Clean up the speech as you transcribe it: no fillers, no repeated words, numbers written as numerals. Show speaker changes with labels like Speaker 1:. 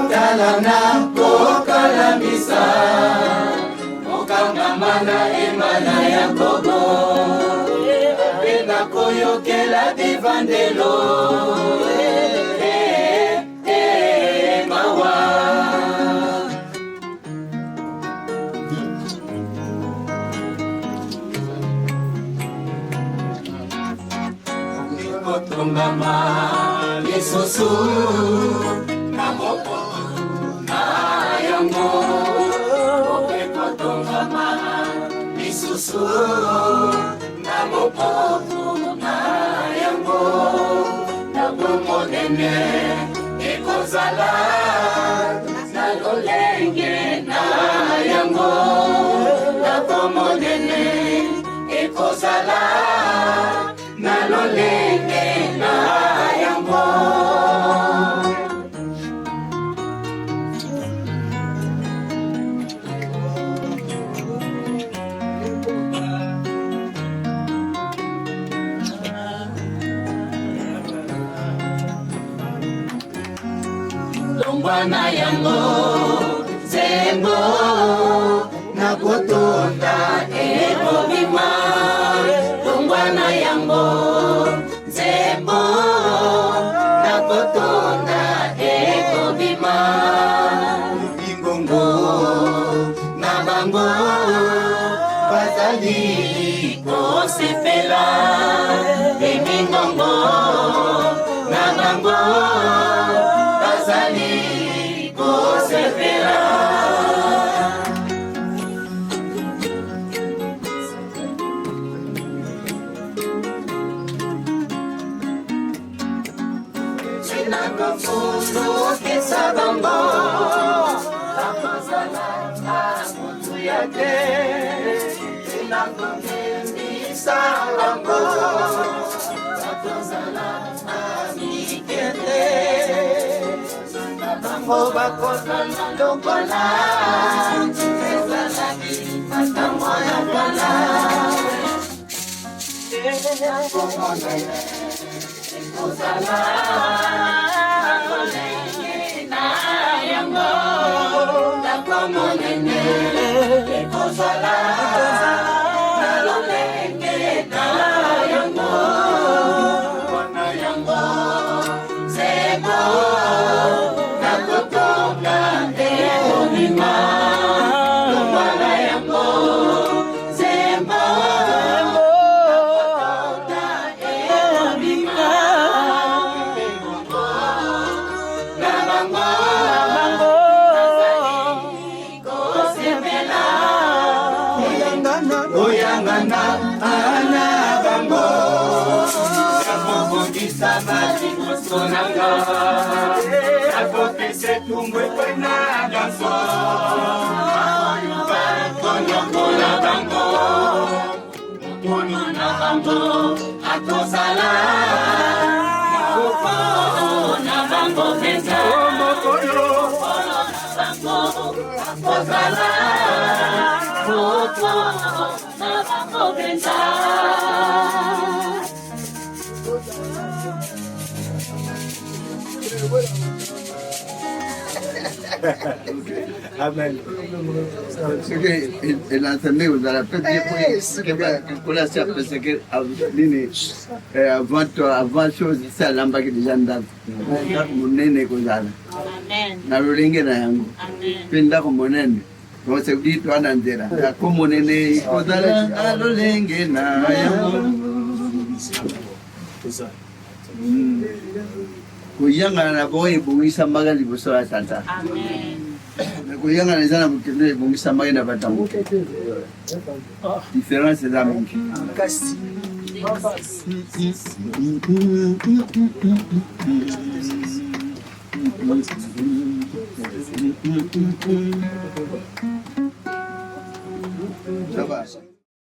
Speaker 1: Talana kokalamisa okangamana emana ya kogo pena koyokela divandelo mawa nikotongama lisusu namoko yango okekotongama lisusu namopofu na yango nakomonene ekozala na lolenge na yango nakomonene ekozala na lolenge na yango. Longwana yango zembo nakotonda ekobima longwana yango zembo nakotonda ekobima ingongo na bango bazali kosepela emingongo na bango bazali kosepela. Chinakofundo kesa bango kapazala amutu yake chinakomemisa bango kapazala amikete bango bakozala lokola ezalaki makambo ya kala ekozala nakolenge na yango nakomonene ekozala na lolenge na yango wana yango zebo nakotonga ekobima longwana yango zembo nakotonga ekobima na bango kosepela oyangana ana bango nakobongisa matimoso nanga nakopesa etumbu ekwena danso konyokola bango mokono na bango akozala moko na bango penza mokono na bango akozala moko na bango penza.
Speaker 2: Amen. Ce qu'il a enseigné, vous allez peut-être la parce que avant chose, ça l'a pas déjà dans mon nez kozala. Na lulinge na yango. Penda ko monene. Ko se dit to anandera. Ko monene kozala na lulinge na yango. Kuyanga na boy bungisa magali boso atata.
Speaker 1: Amen.
Speaker 2: Kuyanga na zana mukende bungisa magali na batangu. Différence là mingi.
Speaker 1: Kasi.
Speaker 2: Ça va.